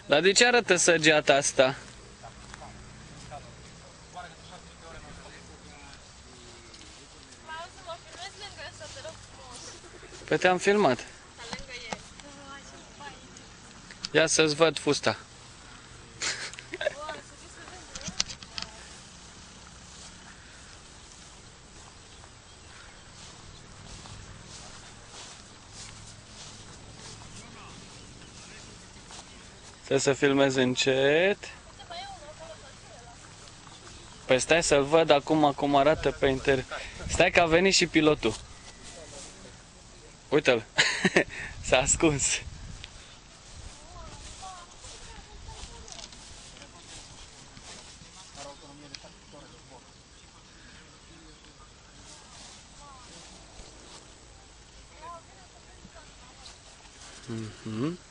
Dar de ce arată săgeata asta? Păi te-am filmat. Ia să-ți văd fusta. Trebuie să filmez încet. Păi stai să-l văd acum cum arată pe inter... Stai că a venit și pilotul. Uite-l. S-a ascuns. Mhm.